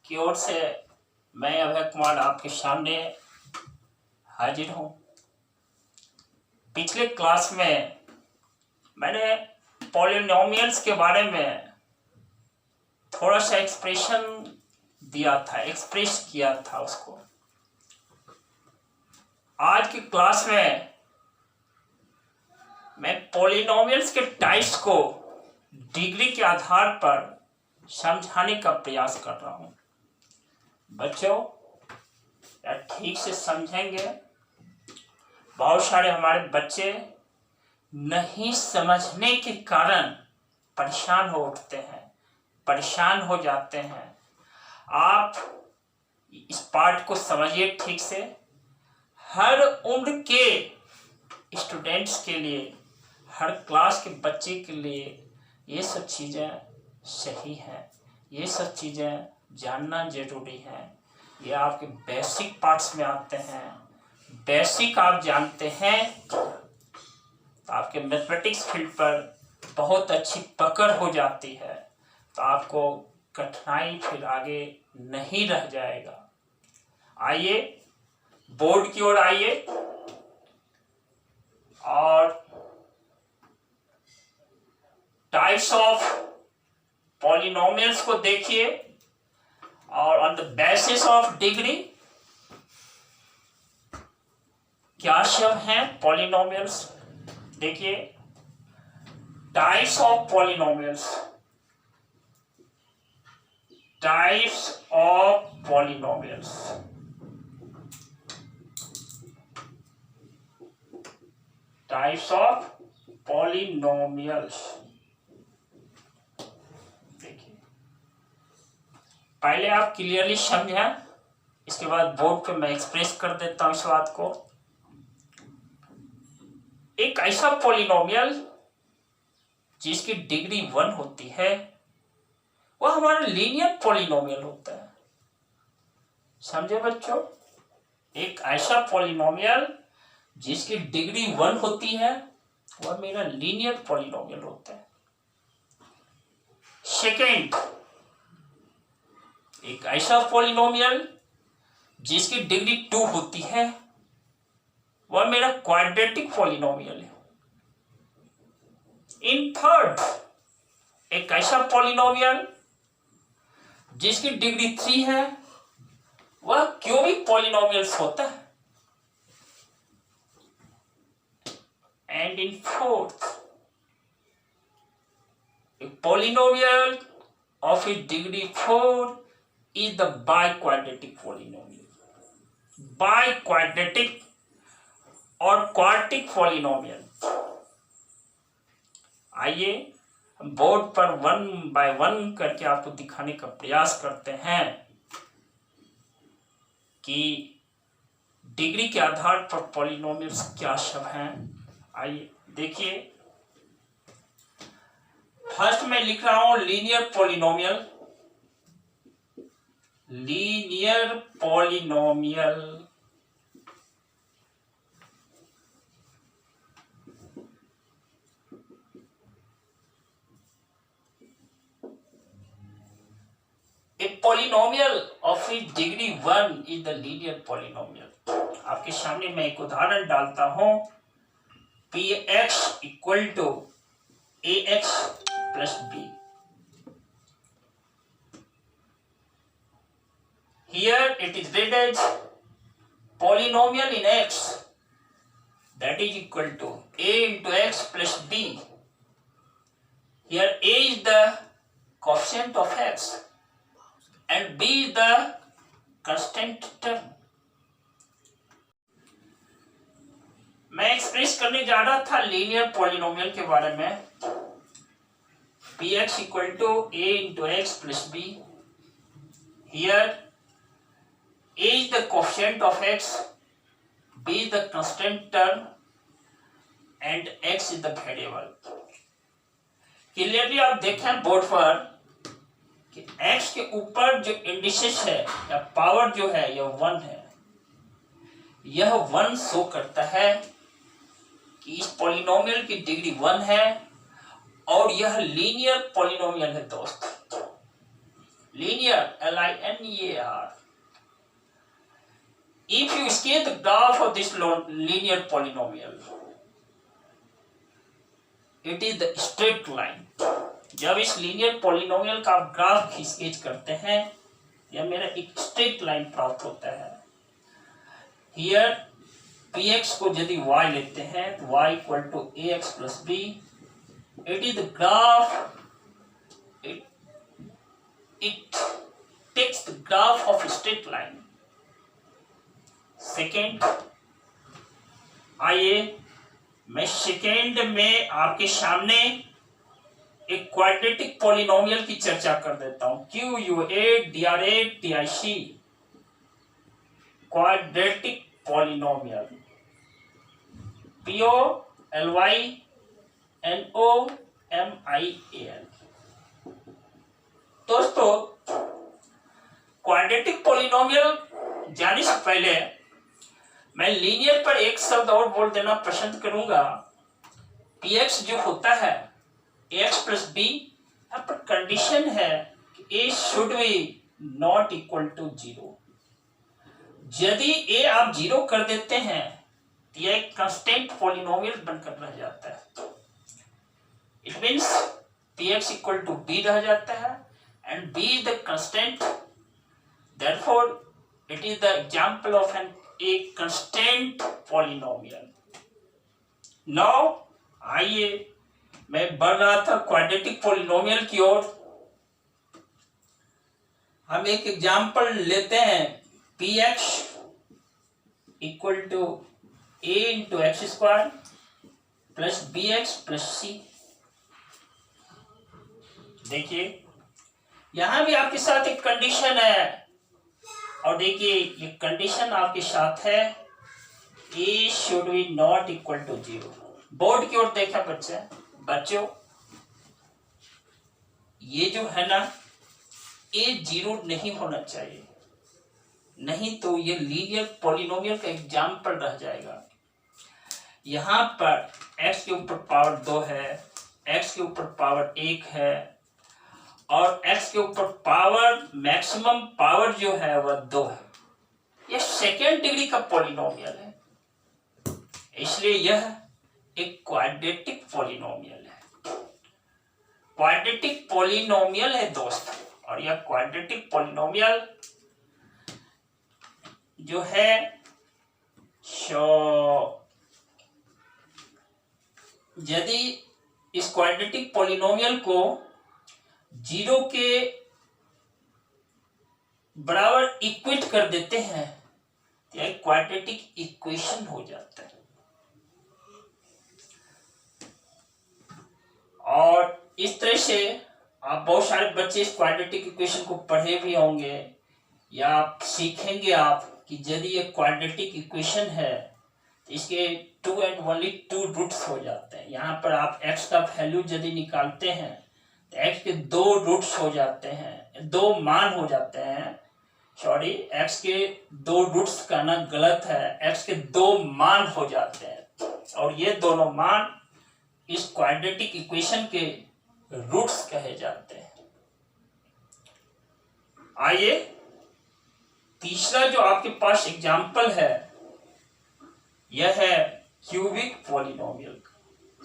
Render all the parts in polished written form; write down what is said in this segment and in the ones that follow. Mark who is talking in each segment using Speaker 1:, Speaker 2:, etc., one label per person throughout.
Speaker 1: की ओर से मैं अभय कुमार आपके सामने हाजिर हूँ। पिछले क्लास में मैंने पॉलिनोमियल्स के बारे में थोड़ा सा एक्सप्रेशन दिया था, एक्सप्रेस किया था उसको। आज की क्लास में मैं पॉलिनोमियल्स के टाइप्स को डिग्री के आधार पर समझाने का प्रयास कर रहा हूँ। बच्चों यार ठीक से समझेंगे। बहुत सारे हमारे बच्चे नहीं समझने के कारण परेशान हो उठते हैं, परेशान हो जाते हैं। आप इस पाठ को समझिए ठीक से। हर उम्र के स्टूडेंट्स के लिए, हर क्लास के बच्चे के लिए ये सब चीज़ें सही हैं, ये सब चीज़ें जानना जरूरी है। ये आपके बेसिक पार्ट्स में आते हैं। बेसिक आप जानते हैं तो आपके मैथमेटिक्स फील्ड पर बहुत अच्छी पकड़ हो जाती है, तो आपको कठिनाई फिर आगे नहीं रह जाएगा। आइए बोर्ड की ओर आइए और टाइप्स ऑफ पॉलिनोमियल्स को देखिए और on the basis of degree क्या शब्द हैं पॉलिनोमियल्स। देखिए types of polynomials, types of polynomials. Types of polynomials. देखिए पहले आप क्लियरली समझें, इसके बाद बोर्ड पे मैं एक्सप्रेस कर देता हूं इस बात को। एक ऐसा पॉलिनोमियल जिसकी डिग्री 1 होती है वह हमारा लीनियर पॉलिनोमियल होता है। समझे बच्चों? एक ऐसा पॉलिनोमियल जिसकी डिग्री 1 होती है वह मेरा लीनियर पॉलिनोमियल होता है। सेकेंड, एक ऐसा पॉलिनोमियल जिसकी डिग्री 2 होती है वह मेरा क्वाड्रेटिक पॉलिनोमियल है। इन थर्ड, एक ऐसा पॉलिनोमियल जिसकी डिग्री 3 है वह क्यूबिक पॉलिनोमियल्स होता है। And in fourth, a polynomial of its degree 4 is the biquadratic polynomial. Biquadratic और क्वाड्रेटिक पॉलिनोमियल। आइए हम बोर्ड पर 1 बाय 1 करके आपको दिखाने का प्रयास करते हैं कि डिग्री के आधार पर पॉलिनोमियल्स क्या सब हैं। आइए देखिए, फर्स्ट मैं लिख रहा हूं linear polynomial. Linear polynomial a polynomial of its degree 1 is the linear polynomial। आपके सामने मैं एक उदाहरण डालता हूं। px equal to ax plus b। Here it is read as polynomial in x that is equal to a into x plus b. Here a is the coefficient of x and b is the constant term। मैं express करने जा रहा था linear polynomial के बारे में। px equal to a into x plus b। Here a is the coefficient of x, b is the constant term and x is the variable। Clearly आप देखें बोर्ड पर कि x के ऊपर जो इंडिसेस है या पावर जो है यह 1 है। यह 1 शो करता है कि इस पॉलिनोमियल की डिग्री 1 है और यह लीनियर पॉलिनोमियल है दोस्त। linear, linear. If you sketch the graph of this linear polynomial, it is the straight line. जब इस लीनियर पॉलिनोमियल का आप ग्राफ स्केच करते हैं, यह मेरा एक स्ट्रेट लाइन प्राप्त होता है। हियर px को यदि y लेते हैं तो y equal to ax plus b, it is the graph, it takes the graph of a straight line. Second, आइए मैं सेकेंड में आपके सामने एक क्वाड्रेटिक पॉलिनोमियल की चर्चा कर देता हूं। QUA DRA TIC quadratic polynomial, POLYNOMIAL। दोस्तों, क्वाड्रेटिक पॉलिनोमियल जाने से पहले मैं लीनियर पर एक शब्द और बोल देना पसंद करूंगा। px जो होता है ax प्लस b, यहाँ पर कंडीशन है कि a should be not equal to 0। यदि a आप 0 कर देते हैं तो यह एक कांस्टेंट पॉलिनोमियल बनकर रह जाता है। It means px equal to b रह जाता है and b is the constant, therefore it is the example of a constant polynomial. Now आइए मैं बढ़ रहा था क्वाड्रेटिक पॉलिनोमियल की ओर। हम एक एग्जाम्पल लेते हैं, px equal to a into x square plus bx plus c। देखिए यहां भी आपके साथ एक कंडीशन है, और देखिए ये कंडीशन आपके साथ है a should be not equal to 0। Board की ओर देखा बच्चों, ये जो है ना a 0 नहीं होना चाहिए, नहीं तो ये लीनियर पॉलिनोमियल का एग्जाम्पल रह जाएगा। यहां पर x के ऊपर पावर 2 है, x के ऊपर पावर 1 है, और x के ऊपर पावर मैक्सिमम पावर जो है वह 2 है। यह सेकेंड डिग्री का पॉलिनोमियल है, इसलिए यह एक क्वाड्रेटिक पॉलिनोमियल है। क्वाड्रेटिक पॉलिनोमियल है दोस्त, और यह क्वाड्रेटिक पॉलिनोमियल जो है यदि इस क्वाड्रेटिक पॉलिनोमियल को 0 के बराबर इक्वेट कर देते हैं तो एक क्वाड्रेटिक इक्वेशन हो जाता है। और इस तरह से आप बहुत सारे बच्चे इस क्वाड्रेटिक इक्वेशन को पढ़े भी होंगे या आप सीखेंगे आप कि यदि ये क्वाड्रेटिक इक्वेशन है तो इसके 2 and only 2 रूट्स हो जाते हैं। यहाँ पर आप x का वैल्यू यदि निकालते हैं तो x के 2 रूट्स हो जाते हैं, 2 मान हो जाते हैं। सॉरी, x के 2 रूट्स कहना गलत है, x के 2 मान हो जाते हैं, और ये दोनों मान इस क्वाड्रेटिक इक्वेशन के रूट्स कहे जाते हैं। आइए तीसरा जो आपके पास एग्जाम्पल है यह है cubic polynomial,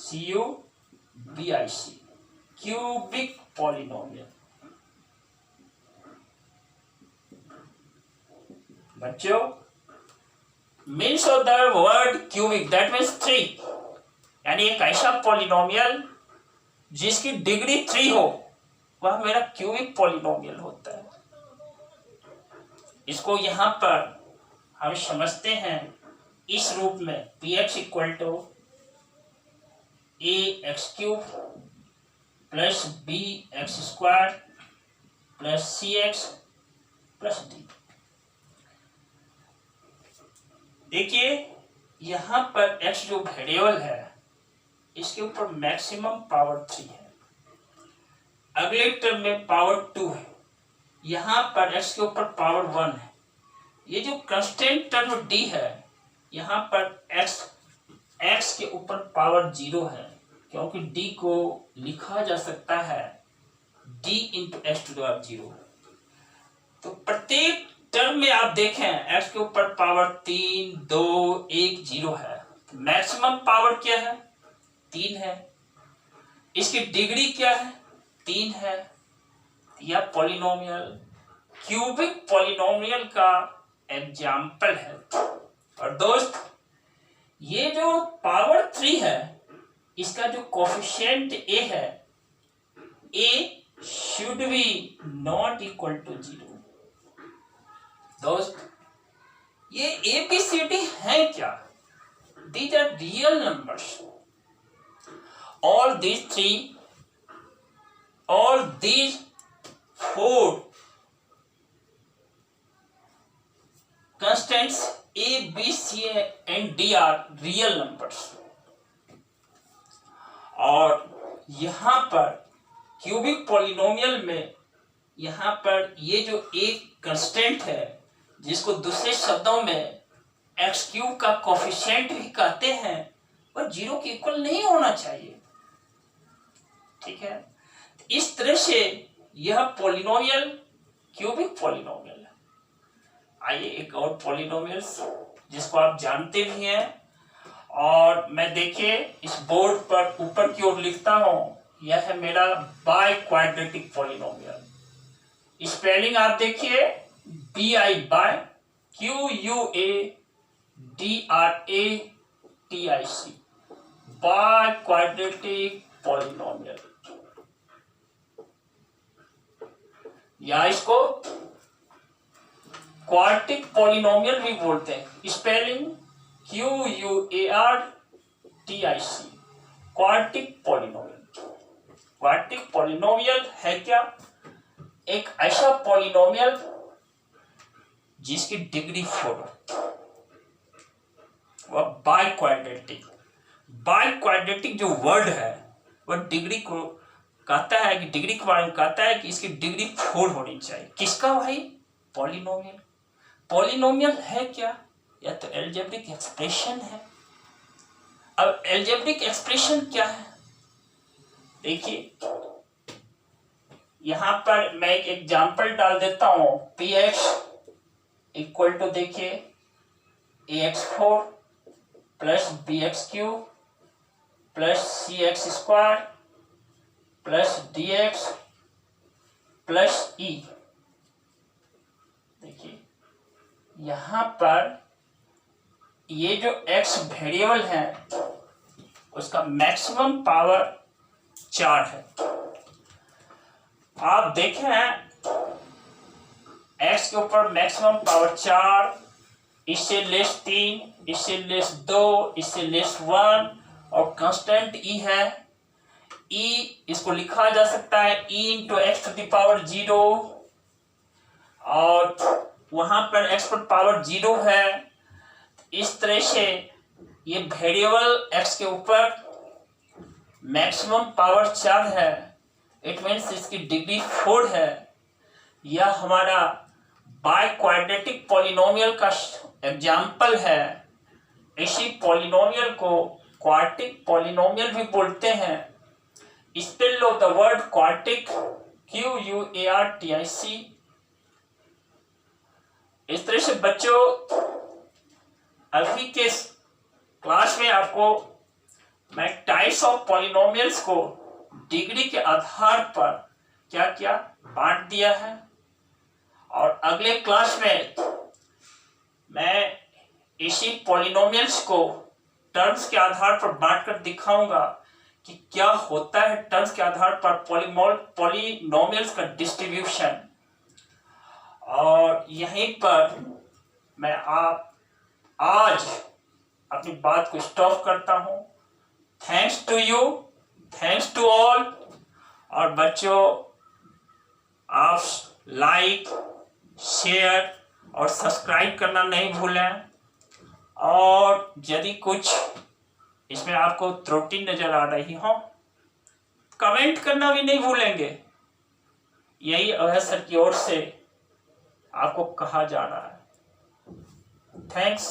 Speaker 1: CUBIC, cubic polynomial. बच्चों, means of the word cubic that means 3, यानी एक ऐसा पॉलिनोमियल जिसकी डिग्री 3 हो वह मेरा क्यूबिक पॉलिनोमियल होता है। इसको यहां पर हम समझते हैं इस रूप में, px equal to ax³ plus bx² plus cx plus d। देखिए यहां पर x जो वेरिएबल है इसके ऊपर मैक्सिमम पावर 3 है, अगले टर्म में पावर 2 है, यहां पर x के ऊपर पावर 1 है। ये जो कांस्टेंट टर्म d है यहाँ पर x के ऊपर पावर 0 है, क्योंकि d को लिखा जा सकता है d into x to the power 0। तो प्रत्येक टर्म में आप देखें x के ऊपर पावर 3, 2, 1, 0 है। मैक्सिमम पावर क्या है? 3 है। इसकी डिग्री क्या है? 3 है। यह पॉलिनोमियल क्यूबिक पॉलिनोमियल का एग्जाम्पल है। और दोस्त, ये जो पावर 3 है, इसका जो कोफिशिएंट a है, a should be not equal to 0। दोस्त, ये ABCD है क्या? These are real numbers। All these 4 constants A, B, C and D are real numbers। और यहाँ पर क्यूबिक पॉलिनोमियल में यहाँ पर ये जो एक कांस्टेंट है, जिसको दूसरे शब्दों में एक्स क्यूब का कोफिशिएंट भी कहते हैं, वह 0 के इक्वल नहीं होना चाहिए। ठीक है, इस तरह से यह पॉलिनोमियल क्यूबिक पॉलिनोमियल है। आइए एक और पॉलिनोमियल जिसको आप जानते भी हैं, और मैं देखिए इस बोर्ड पर ऊपर की ओर लिखता हूं, यह है मेरा बाय क्वाड्रेटिक पॉलिनोमियल। स्पेलिंग आप देखिए, BI bi QUADRATIC, bi quadratic polynomial, या इसको क्वाड्रेटिक पॉलिनोमियल भी बोलते हैं। Spelling QUARTIC, quadratic polynomial. Quadratic polynomial है क्या? एक ऐसा पॉलिनोमियल जिसकी डिग्री 4 वह बाय क्वाड्रेटिक। बाय क्वाड्रेटिक जो वर्ड है वह डिग्री को कहता है, कि डिग्री के बारे में कहता है कि इसकी डिग्री 4 होनी चाहिए। किसका भाई? पॉलिनोमियल। पॉलिनोमियल है क्या? या तो एल्जेब्रिक एक्सप्रेशन है। अब एल्जेब्रिक एक्सप्रेशन क्या है? देखिए यहां पर मैं एक एग्जांपल डाल देता हूं। px इक्वल टू देखिए ax4 plus bx3 plus cx² plus dx plus e। देखिए यहां पर ये जो x वेरिएबल है उसका मैक्सिमम पावर 4 है। आप देखें x के ऊपर मैक्सिमम पावर 4, इससे लेस 3, इससे लेस 2, इससे लेस 1, और कांस्टेंट e है। e इसको लिखा जा सकता है e into x to the power 0, और वहां पर x पर पावर 0 है। इस तरह से ये वेरिएबल x के ऊपर मैक्सिमम पावर 4 है। इट मीन्स इसकी डिग्री 4 है। यह हमारा बाय क्वाड्रेटिक पॉलिनोमियल का एग्जाम्पल है। इसी पॉलिनोमियल को क्वाड्रेटिक पॉलिनोमियल भी बोलते हैं। Spell of the word quadratic QUARTIC। इस तरह से बच्चों, अभी के क्लास में आपको मैं टाइप्स ऑफ पॉलिनोमियल्स को डिग्री के आधार पर क्या क्या बांट दिया है, और अगले क्लास में मैं इसी पॉलिनोमियल्स को टर्म्स के आधार पर बांटकर दिखाऊंगा कि क्या होता है टर्म्स के आधार पर पॉलिनोमियल्स का डिस्ट्रीब्यूशन। और यहीं पर मैं आज अपनी बात को स्टॉप करता हूं। Thanks to you, thanks to all. और बच्चों, आप लाइक, शेयर और सब्सक्राइब करना नहीं भूलें। और यदि कुछ इसमें आपको त्रुटि नजर आ रही हो, कमेंट करना भी नहीं भूलेंगे। यही अभय सर की ओर से आपको कहा जा रहा है। थैंक्स।